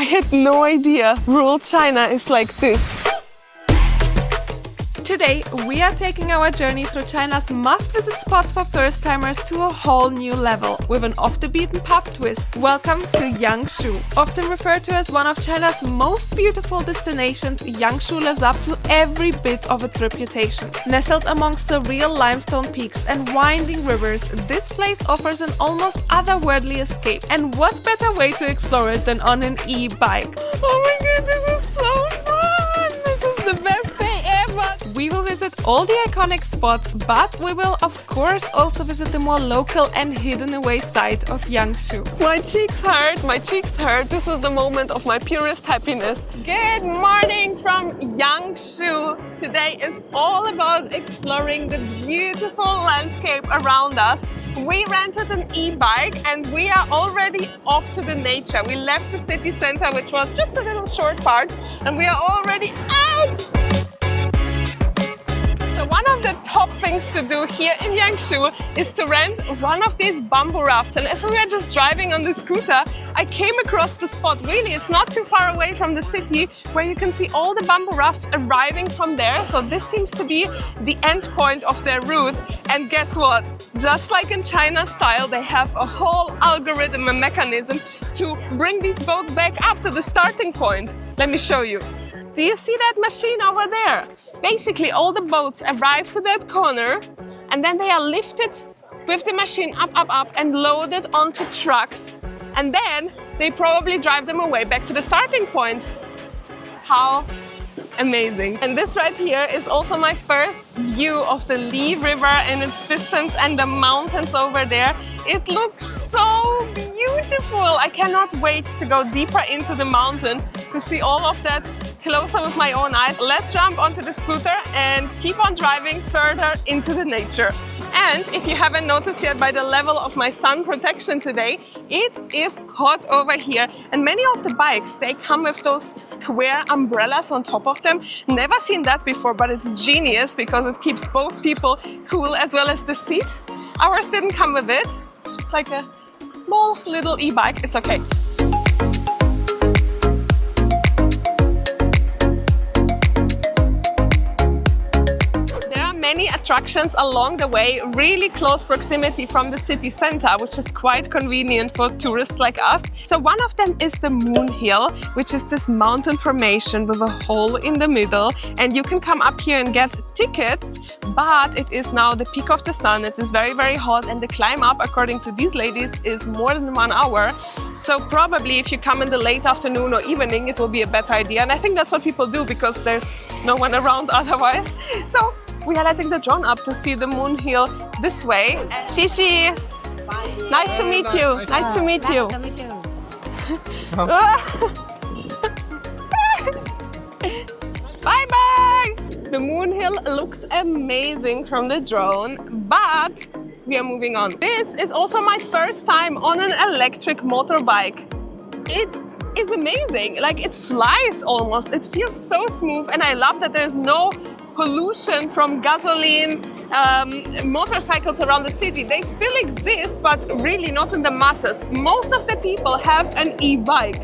I had no idea rural China is like this. Today, we are taking our journey through China's must-visit spots for first-timers to a whole new level, with an off-the-beaten-path twist. Welcome to Yangshuo. Often referred to as one of China's most beautiful destinations, Yangshuo lives up to every bit of its reputation. Nestled amongst surreal limestone peaks and winding rivers, this place offers an almost otherworldly escape. And what better way to explore it than on an e-bike? Oh my god, this is so fun! This is the best day ever! We will visit all the iconic spots, but we will of course also visit the more local and hidden away side of Yangshuo. My cheeks hurt. This is the moment of my purest happiness. Good morning from Yangshuo. Today is all about exploring the beautiful landscape around us. We rented an e-bike and we are already off to the nature. We left the city center, which was just a little short part, and we are already out! So one of the top things to do here in Yangshuo is to rent one of these bamboo rafts. And as we were just driving on the scooter, I came across the spot. Really, it's not too far away from the city, where you can see all the bamboo rafts arriving from there. So this seems to be the end point of their route. And guess what? Just like in China style, they have a whole algorithm and mechanism to bring these boats back up to the starting point. Let me show you. Do you see that machine over there? Basically, all the boats arrive to that corner and then they are lifted with the machine up and loaded onto trucks. And then they probably drive them away back to the starting point. How amazing. And this right here is also my first view of the Li River in its distance and the mountains over there. It looks so beautiful. I cannot wait to go deeper into the mountain to see all of that closer with my own eyes. Let's jump onto the scooter and keep on driving further into the nature. And if you haven't noticed yet by the level of my sun protection today, it is hot over here. And many of the bikes, they come with those square umbrellas on top of them. Never seen that before, but it's genius because it keeps both people cool as well as the seat. Ours didn't come with it, just like a small little e-bike. It's okay. Many attractions along the way, really close proximity from the city center, which is quite convenient for tourists like us. So one of them is the Moon Hill, which is this mountain formation with a hole in the middle, and you can come up here and get tickets, but it is now the peak of the sun. It is very, very hot, and the climb up, according to these ladies, is more than 1 hour. So probably if you come in the late afternoon or evening, it will be a better idea. And I think that's what people do because there's no one around otherwise. So we are letting the drone up to see the Moon Hill this way. Shishi, nice to meet you. Nice to meet you. Bye bye. The Moon Hill looks amazing from the drone, but we are moving on. This is also my first time on an electric motorbike. It is amazing. Like, it flies almost. It feels so smooth, and I love that there's no pollution from gasoline motorcycles around the city. They still exist, but really not in the masses. Most of the people have an e-bike.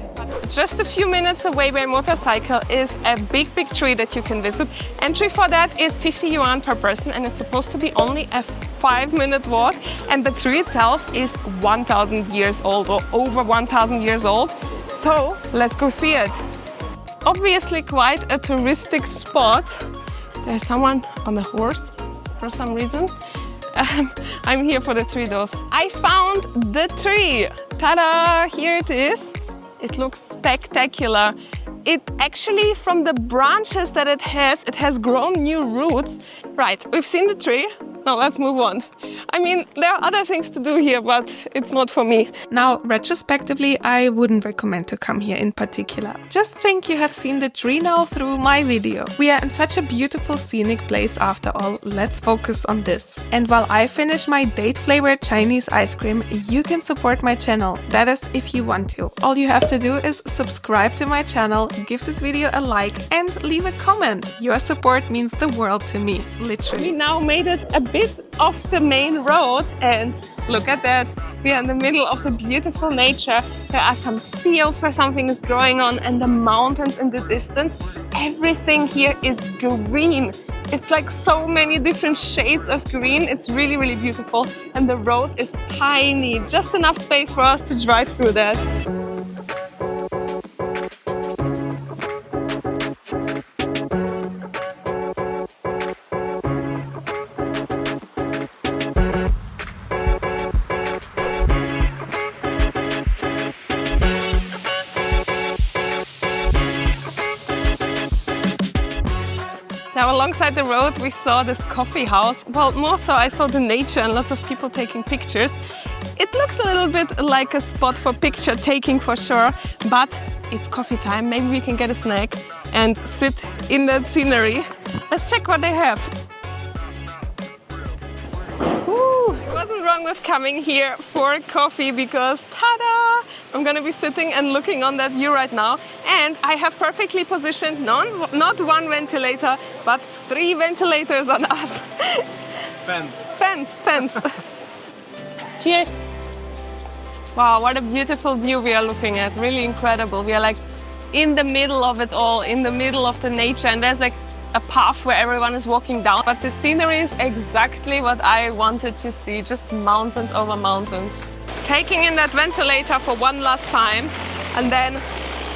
Just a few minutes away by motorcycle is a big tree that you can visit. Entry for that is 50 yuan per person, and it's supposed to be only a 5-minute walk. And the tree itself is 1,000 years old, or over 1,000 years old. So let's go see it. It's obviously quite a touristic spot. There's someone on a horse for some reason. I'm here for the tree though. I found the tree. Ta-da! Here it is. It looks spectacular. It actually, from the branches that it has grown new roots. Right, we've seen the tree. Now let's move on. I mean, there are other things to do here, but it's not for me. Now, retrospectively, I wouldn't recommend to come here in particular. Just think you have seen the tree now through my video. We are in such a beautiful scenic place after all. Let's focus on this. And while I finish my date-flavored Chinese ice cream, you can support my channel. That is, if you want to. All you have to do is subscribe to my channel, give this video a like, and leave a comment. Your support means the world to me, literally. We now made it a bit bit off the main road, and look at that. We are in the middle of the beautiful nature. There are some fields where something is growing on, and the mountains in the distance. Everything here is green. It's like so many different shades of green. It's really, really beautiful. And the road is tiny, just enough space for us to drive through that. Now alongside the road we saw this coffee house. Well, more so I saw the nature and lots of people taking pictures. It looks a little bit like a spot for picture taking for sure, but it's coffee time. Maybe we can get a snack and sit in that scenery. Let's check what they have. It wasn't wrong with coming here for coffee because, ta-da! I'm gonna be sitting and looking on that view right now, and I have perfectly positioned not one ventilator, but 3 ventilators on us. Fans. Cheers! Wow, what a beautiful view we are looking at. Really incredible. We are like in the middle of it all, in the middle of the nature, and there's like a path where everyone is walking down. But the scenery is exactly what I wanted to see, just mountains over mountains. Taking in that ventilator for one last time, and then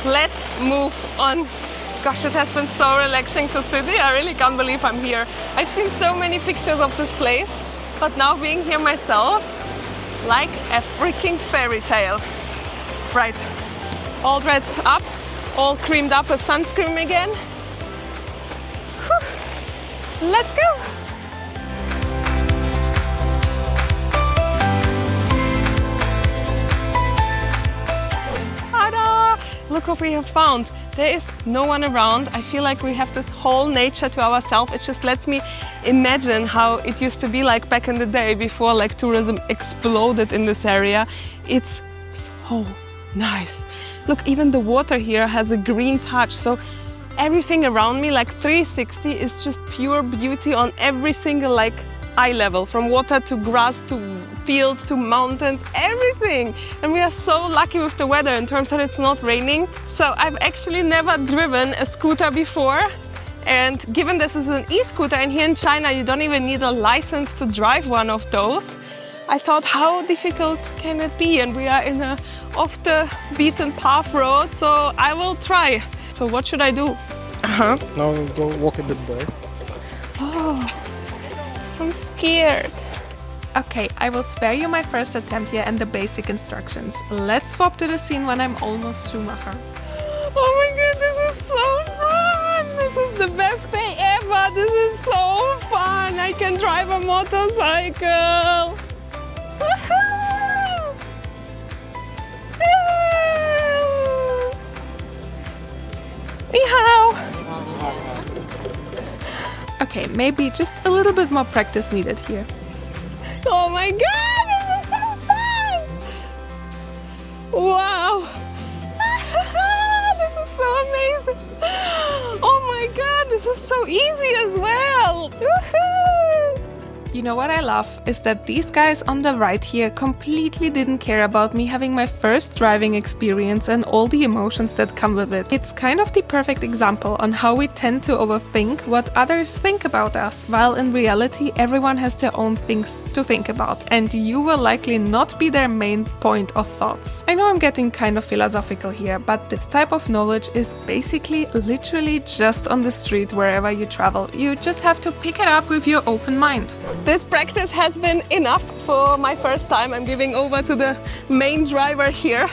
let's move on. Gosh, it has been so relaxing to sit here. I really can't believe I'm here. I've seen so many pictures of this place, but now being here myself, like a freaking fairy tale. Right, all dressed up, all creamed up with sunscreen again. Whew. Let's go! Look what we have found. There is no one around. I feel like we have this whole nature to ourselves. It just lets me imagine how it used to be like back in the day before like tourism exploded in this area. It's so nice. Look, even the water here has a green touch. So everything around me, like 360, is just pure beauty on every single like eye level, from water to grass to fields to mountains, everything. And we are so lucky with the weather in terms that it's not raining. So I've actually never driven a scooter before, and given this is an e-scooter, and here in China you don't even need a license to drive one of those, I thought, how difficult can it be? And we are in a off the beaten path road, so I will try. So what should I do? Now go walk a bit there. Oh, I'm scared. Okay, I will spare you my first attempt here and the basic instructions. Let's swap to the scene when I'm almost Schumacher. Oh my god, this is so fun! This is the best day ever! This is so fun! I can drive a motorcycle! Woohoo! Ni hao! Okay, maybe just a little bit more practice needed here. Oh my god, this is so fun! Wow! This is so amazing! Oh my god, this is so easy as well! You know what I love is that these guys on the right here completely didn't care about me having my first driving experience and all the emotions that come with it. It's kind of the perfect example on how we tend to overthink what others think about us, while in reality everyone has their own things to think about, and you will likely not be their main point of thoughts. I know I'm getting kind of philosophical here, but this type of knowledge is basically literally just on the street wherever you travel. You just have to pick it up with your open mind. This practice has been enough for my first time. I'm giving over to the main driver here.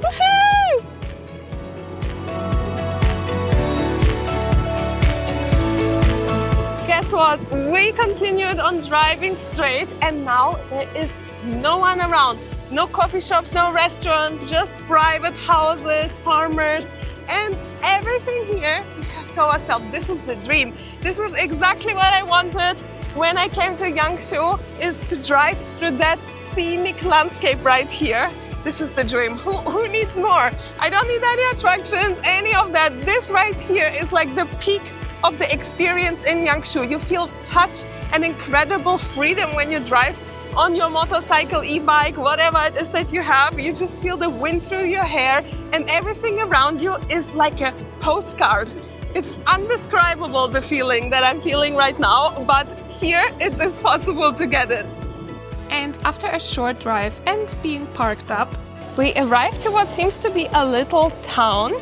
Woohoo! Guess what? We continued on driving straight, and now there is no one around. No coffee shops, no restaurants, just private houses, farmers, and everything here we have to ourselves. This is the dream. This is exactly what I wanted when I came to Yangshuo, is to drive through that scenic landscape right here. This is the dream. Who needs more? I don't need any attractions, any of that. This right here is like the peak of the experience in Yangshuo. You feel such an incredible freedom when you drive on your motorcycle, e-bike, whatever it is that you have. You just feel the wind through your hair and everything around you is like a postcard. It's indescribable, the feeling that I'm feeling right now, but here it is possible to get it. And after a short drive and being parked up, we arrived to what seems to be a little town.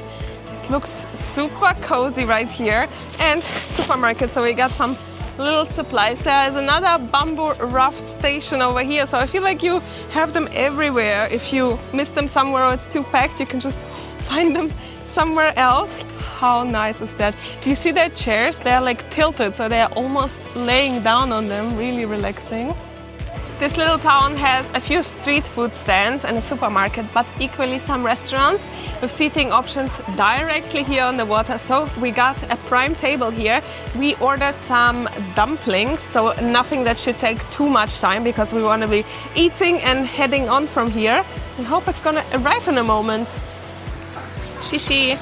It looks super cozy right here, and supermarket, so we got some little supplies. There is another bamboo raft station over here, so I feel like you have them everywhere. If you miss them somewhere or it's too packed, you can just find them somewhere else. How nice is that? Do you see their chairs? They're like tilted, so they're almost laying down on them, really relaxing. This little town has a few street food stands and a supermarket, but equally some restaurants with seating options directly here on the water. So we got a prime table here. We ordered some dumplings, so nothing that should take too much time because we want to be eating and heading on from here. I hope it's gonna arrive in a moment. Shishi.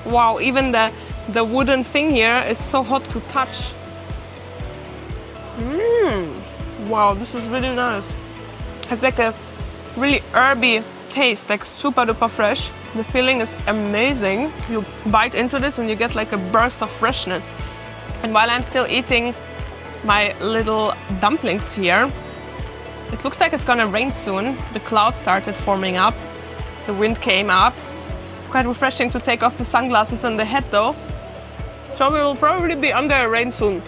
Wow, even the wooden thing here is so hot to touch. Wow, this is really nice. It's like a really herby taste, like super duper fresh. The feeling is amazing. You bite into this and you get like a burst of freshness. And while I'm still eating my little dumplings here, it looks like it's gonna rain soon. The clouds started forming up. The wind came up. It's quite refreshing to take off the sunglasses and the hat though. So we will probably be under rain soon.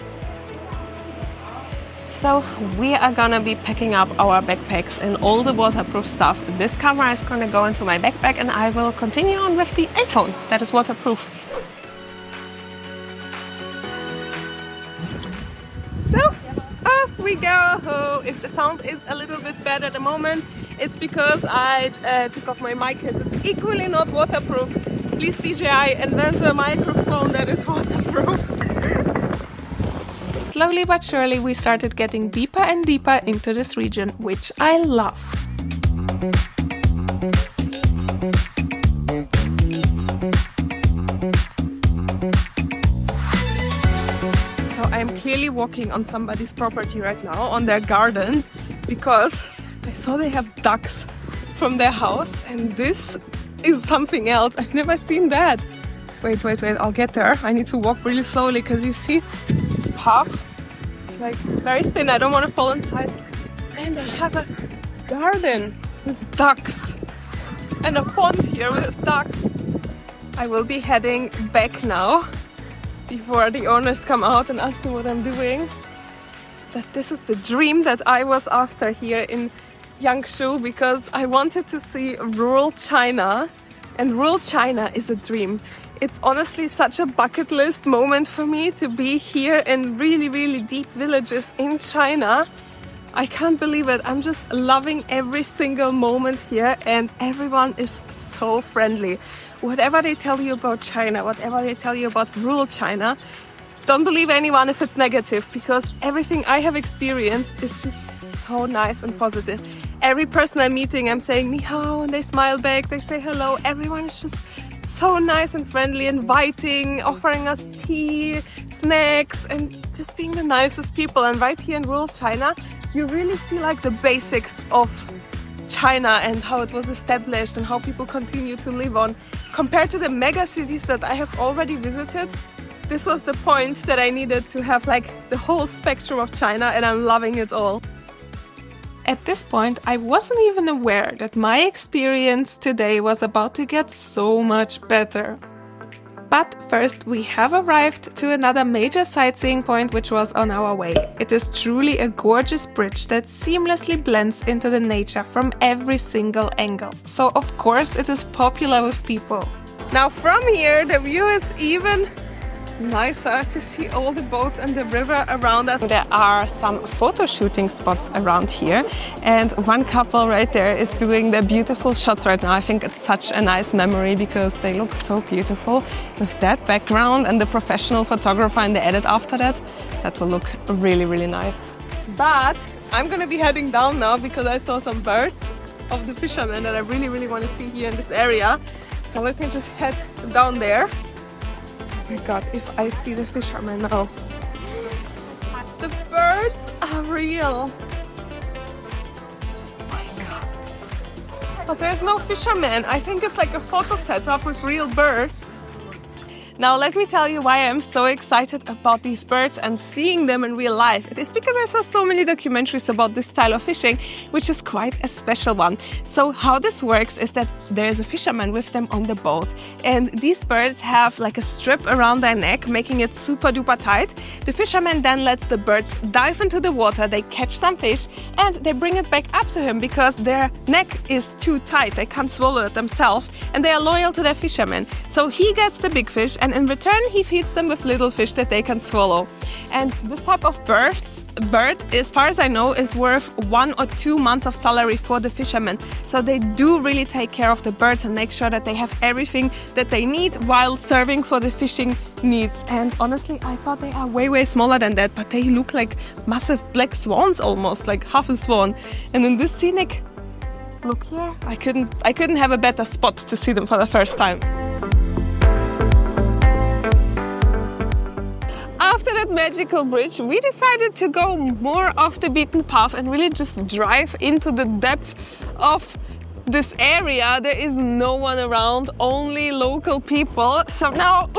So we are gonna be packing up our backpacks and all the waterproof stuff. This camera is gonna go into my backpack and I will continue on with the iPhone that is waterproof. So off we go. If the sound is a little bit bad at the moment, it's because I took off my mic case. It's equally not waterproof. Please DJI invent a microphone that is waterproof. slowly but surely we started getting deeper and deeper into this region, which I love. So I'm clearly walking on somebody's property right now, on their garden, because I saw they have ducks from their house, and this is something else. I've never seen that. Wait, I'll get there. I need to walk really slowly because you see this path, it's like very thin. I don't want to fall inside. And I have a garden with ducks and a pond here with ducks. I will be heading back now before the owners come out and ask me what I'm doing. That this is the dream that I was after here in Yangshuo, because I wanted to see rural China, and rural China is a dream. It's honestly such a bucket list moment for me to be here in really, really deep villages in China. I can't believe it. I'm just loving every single moment here, and everyone is so friendly. Whatever they tell you about China, whatever they tell you about rural China, don't believe anyone if it's negative, because everything I have experienced is just so nice and positive. Every person I'm meeting, I'm saying ni hao, and they smile back, they say hello. Everyone is just so nice and friendly, inviting, offering us tea, snacks, and just being the nicest people. And right here in rural China, you really see like the basics of China and how it was established and how people continue to live on. Compared to the mega cities that I have already visited, this was the point that I needed to have like the whole spectrum of China, and I'm loving it all. At this point, I wasn't even aware that my experience today was about to get so much better. But first, we have arrived to another major sightseeing point which was on our way. It is truly a gorgeous bridge that seamlessly blends into the nature from every single angle. So of course it is popular with people. Now from here, the view is even nicer to see all the boats and the river around us. There are some photo shooting spots around here, and one couple right there is doing their beautiful shots right now. I think it's such a nice memory because they look so beautiful with that background, and the professional photographer and the edit after that will look really, really nice. But I'm gonna be heading down now because I saw some birds of the fishermen that I really, really want to see here in this area. So let me just head down there. Oh my God, if I see the fishermen now, birds are real. But there's no fisherman. I think it's like a photo setup with real birds. Now let me tell you why I'm so excited about these birds and seeing them in real life. It is because I saw so many documentaries about this style of fishing, which is quite a special one. So how this works is that there's a fisherman with them on the boat, and these birds have like a strip around their neck, making it super duper tight. The fisherman then lets the birds dive into the water, they catch some fish, and they bring it back up to him because their neck is too tight, they can't swallow it themselves, and they are loyal to their fisherman. So he gets the big fish, and in return he feeds them with little fish that they can swallow. And this type of bird, as far as I know, is worth 1 or 2 months of salary for the fishermen. So they do really take care of the birds and make sure that they have everything that they need while serving for the fishing needs. And honestly, I thought they are way smaller than that, but they look like massive black swans, almost like half a swan. And in this scenic look here, I couldn't have a better spot to see them for the first time. After that magical bridge, we decided to go more off the beaten path and really just drive into the depth of this area. There is no one around, only local people. So now,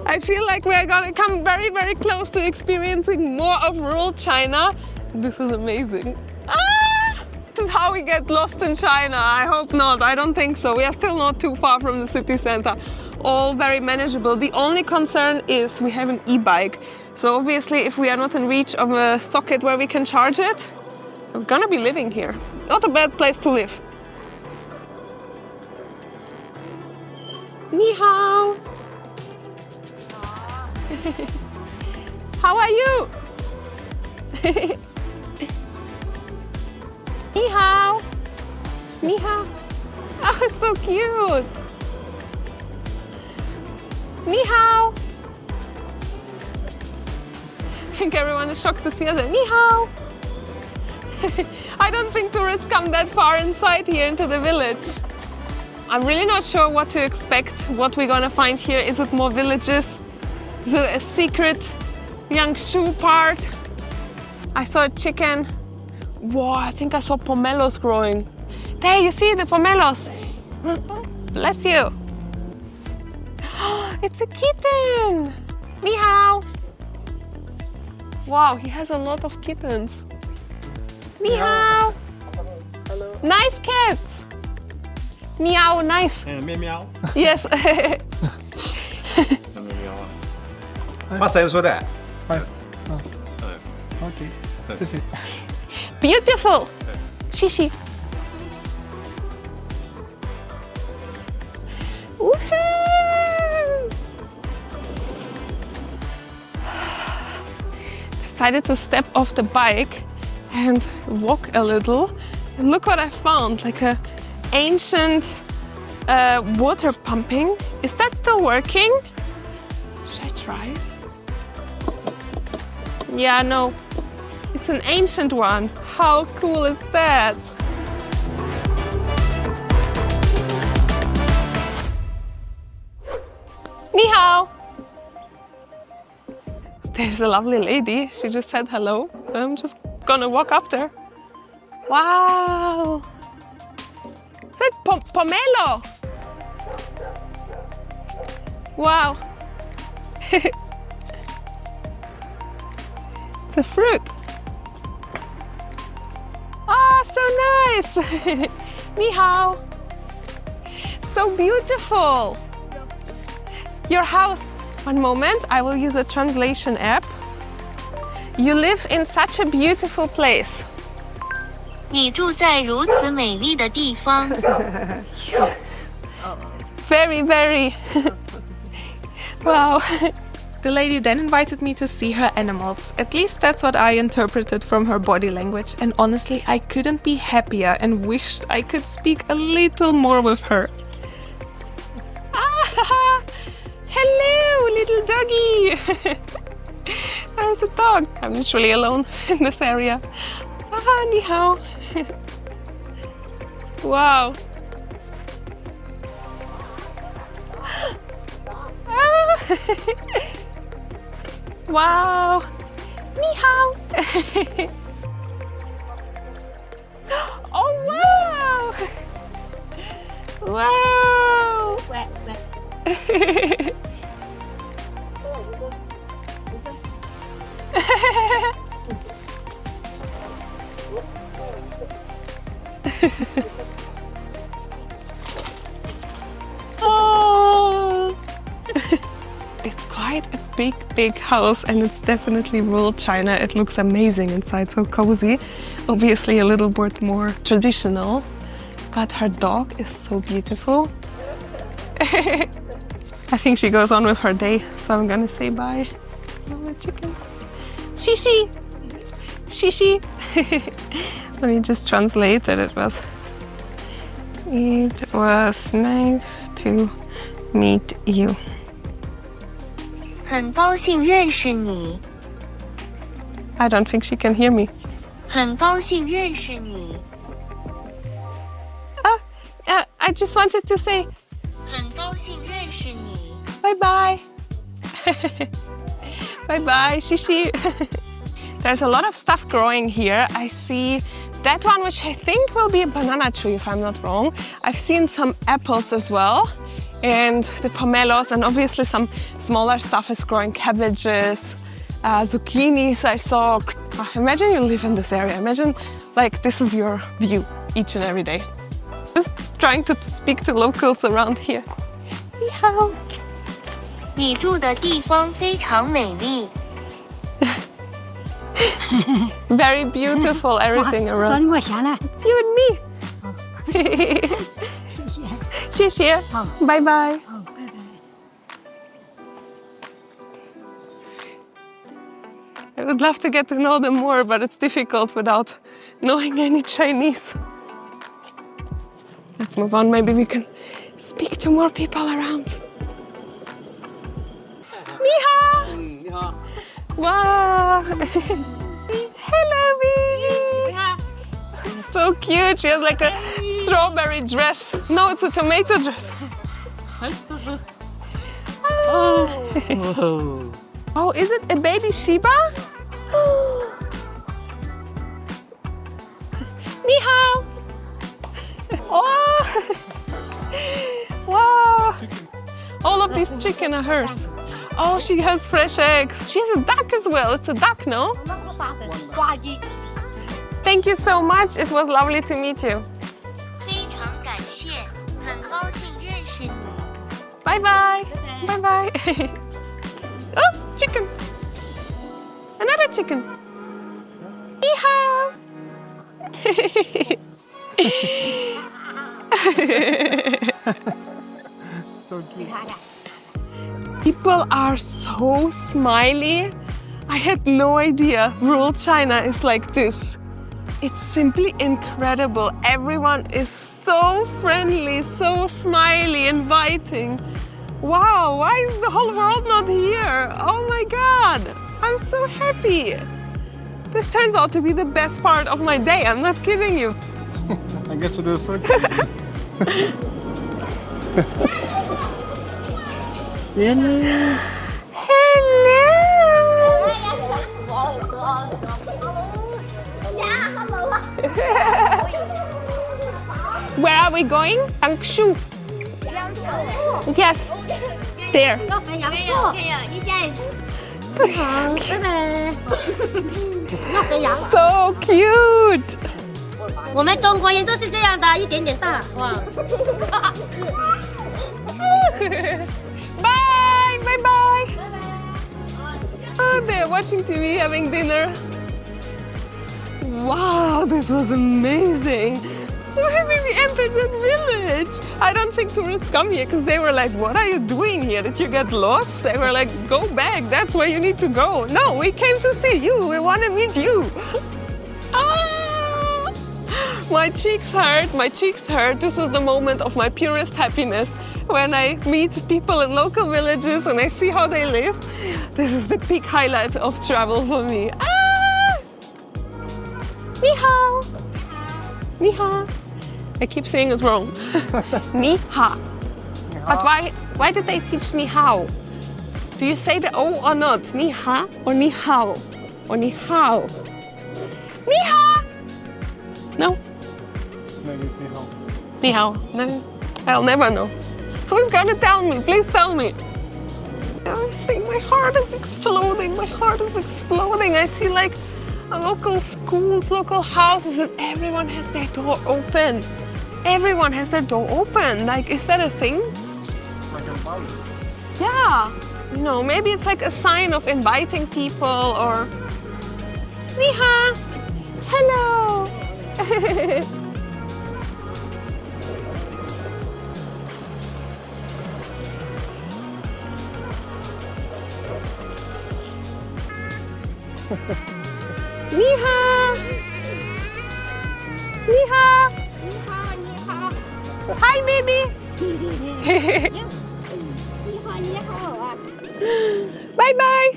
I feel like we are gonna come very close to experiencing more of rural China. This is amazing. This is how we get lost in China. I hope not. I don't think so. We are still not too far from the city center. All very manageable. The only concern is we have an e-bike. So obviously if we are not in reach of a socket where we can charge it, we're gonna be living here. Not a bad place to live. Ni hao. How are you? Ni hao. Ni hao. Oh, so cute. Ni hao. I think everyone is shocked to see us. Ni hao. I don't think tourists come that far inside here into the village. I'm really not sure what to expect, what we're gonna find here. Is it more villages? Is it a secret Yangshuo part? I saw a chicken. Whoa, I think I saw pomelos growing. There, you see the pomelos. Bless you. It's a kitten! Ni hao! Wow, he has a lot of kittens. Ni hao! Hello. Nice cats! Meow, nice. Meow meow. Yes. 把手说的。はい。OK。谢谢。 Beautiful. Shishi. Woohoo! Decided to step off the bike and walk a little. And look what I found, like a ancient water pumping. Is that still working? Should I try? Yeah, no. It's an ancient one. How cool is that? Ni hao. There's a lovely lady. She just said hello. I'm just gonna walk after. Wow. Is it pomelo? Wow. It's a fruit. Oh, so nice. Ni hao. So beautiful. Your house. One moment, I will use a translation app. You live in such a beautiful place. 你住在如此美丽的地方。 Very. Wow. The lady then invited me to see her animals. At least that's what I interpreted from her body language. And honestly, I couldn't be happier and wished I could speak a little more with her. Ah, hello, little doggy. There's a dog. I'm literally alone in this area. Ah, ni hao. Wow. Wow. Ni hao. Oh, wow! Wow! Oh! It's quite a big house, and it's definitely rural China. It looks amazing inside, so cozy. Obviously a little bit more traditional, but her dog is so beautiful. I think she goes on with her day, so I'm gonna say bye. Oh, the chickens. Shishi! Shishi! Let me just translate that it was nice to meet you. 很高兴认识你。 I don't think she can hear me. 很高兴认识你。 I just wanted to say 很高兴认识你。 bye-bye. Bye-bye, Shishi. There's a lot of stuff growing here. I see that one, which I think will be a banana tree, if I'm not wrong. I've seen some apples as well, and the pomelos, and obviously some smaller stuff is growing, cabbages, zucchinis I saw. Imagine you live in this area. Imagine like this is your view each and every day. Just trying to speak to locals around here. Ni hao. 你住的地方非常美丽。 Very beautiful, everything 找 around. 你我闲了， It's you and me. 谢谢。谢谢. Bye bye. 好，拜拜。 I would love to get to know them more, but it's difficult without knowing any Chinese. Let's move on. Maybe we can speak to more people around. Ni hao. 你好。 Wow. Hello, baby. So cute. She has like a strawberry dress. No, it's a tomato dress. Oh, is it a baby Shiba? Ni hao. Oh. Wow. All of these chicken are hers. Oh, she has fresh eggs. She has a duck as well. It's a duck, no? Thank you so much. It was lovely to meet you. 非常感谢，很高兴认识你。 Bye bye. Bye bye. Oh, chicken. Another chicken. Ni hao. So cute. People are so smiley. I had no idea rural China is like this. It's simply incredible. Everyone is so friendly, so smiley, inviting. Wow, why is the whole world not here? Oh my God, I'm so happy. This turns out to be the best part of my day. I'm not kidding you. I guess it is. Hello. Where are we going? Yangshuo. Yes. There. 要买杨树，一家也好，拜拜。要肥羊， So cute. 我们中国人就是这样的，一点点大，哇。 Bye. Bye bye. Oh, they're watching TV, having dinner. Wow, this was amazing. So happy we entered that village. I don't think tourists come here because they were like, what are you doing here? Did you get lost? They were like, go back. That's where you need to go. No, we came to see you. We want to meet you. Ah! My cheeks hurt. My cheeks hurt. This was the moment of my purest happiness. When I meet people in local villages and I see how they live. This is the big highlight of travel for me. Ah! Ni hao. Ni hao. I keep saying it wrong. Ni hao. But why did they teach ni hao? Do you say the O or not? Ni ha or ni hao? or ni hao? Ni hao? No? Maybe it's how. Ni hao? No? I'll never know. Who's gonna tell me? Please tell me. I think my heart is exploding. My heart is exploding. I see like local schools, local houses, and everyone has their door open. Everyone has their door open. Like, is that a thing? Like a bowl. Yeah. You know, maybe it's like a sign of inviting people or... Ni hao. Hello. Ni hao. Ni hao. Hi, baby. Bye bye.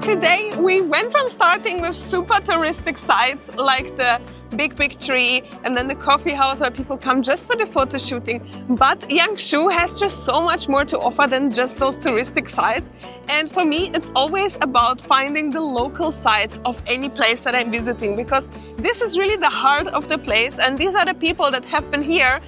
Today we went from starting with super touristic sites like the big tree and then the coffee house where people come just for the photo shooting. But Yangshuo has just so much more to offer than just those touristic sites. And for me, it's always about finding the local sites of any place that I'm visiting, because this is really the heart of the place. And these are the people that have been here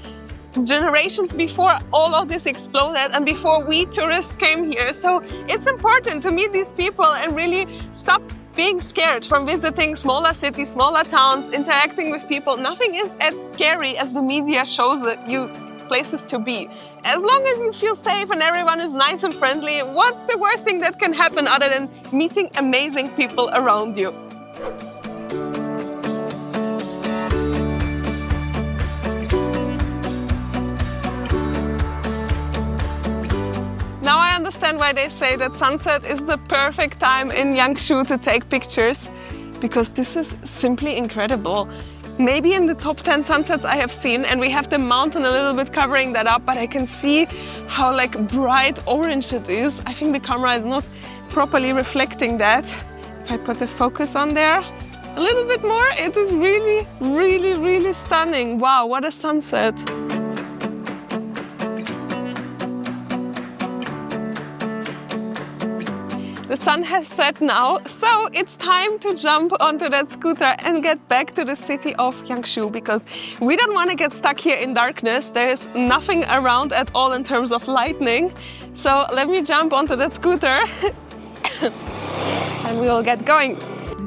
generations before all of this exploded and before we tourists came here. So it's important to meet these people and really stop being scared from visiting smaller cities, smaller towns, interacting with people. Nothing is as scary as the media shows you places to be. As long as you feel safe and everyone is nice and friendly, what's the worst thing that can happen other than meeting amazing people around you? Now I understand why they say that sunset is the perfect time in Yangshuo to take pictures, because this is simply incredible. Maybe in the top 10 sunsets I have seen, and we have the mountain a little bit covering that up, but I can see how like bright orange it is. I think the camera is not properly reflecting that. If I put the focus on there a little bit more, it is really, really, really stunning. Wow, what a sunset. The sun has set now, so it's time to jump onto that scooter and get back to the city of Yangshuo, because we don't want to get stuck here in darkness. There's nothing around at all in terms of lightning. So let me jump onto that scooter and we will get going.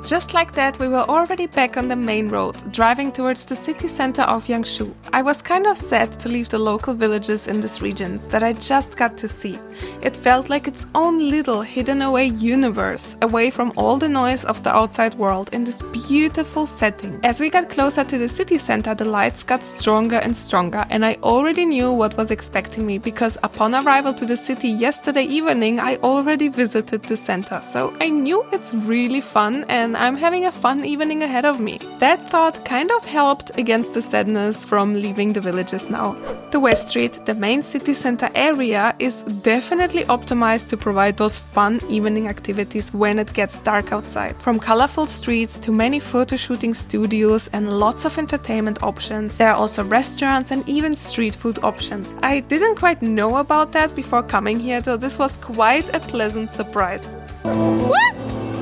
Just like that, we were already back on the main road, driving towards the city center of Yangshuo. I was kind of sad to leave the local villages in these regions that I just got to see. It felt like its own little hidden away universe, away from all the noise of the outside world in this beautiful setting. As we got closer to the city center, the lights got stronger and stronger, and I already knew what was expecting me, because upon arrival to the city yesterday evening, I already visited the center. So I knew it's really fun, and I'm having a fun evening ahead of me. That thought kind of helped against the sadness from leaving the villages now. The West Street, the main city center area, is definitely optimized to provide those fun evening activities when it gets dark outside. From colorful streets to many photo shooting studios and lots of entertainment options, there are also restaurants and even street food options. I didn't quite know about that before coming here, so this was quite a pleasant surprise. What?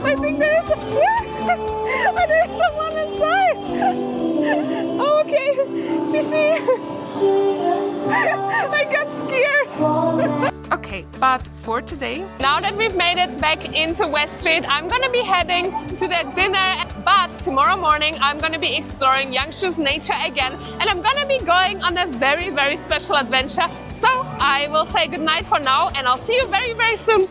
I think there's someone inside. Okay, Shishi. I got scared. Okay, but for today, now that we've made it back into West Street, I'm gonna be heading to that dinner. But tomorrow morning, I'm gonna be exploring Yangshuo's nature again, and I'm gonna be going on a very, very special adventure. So I will say goodnight for now, and I'll see you very, very soon.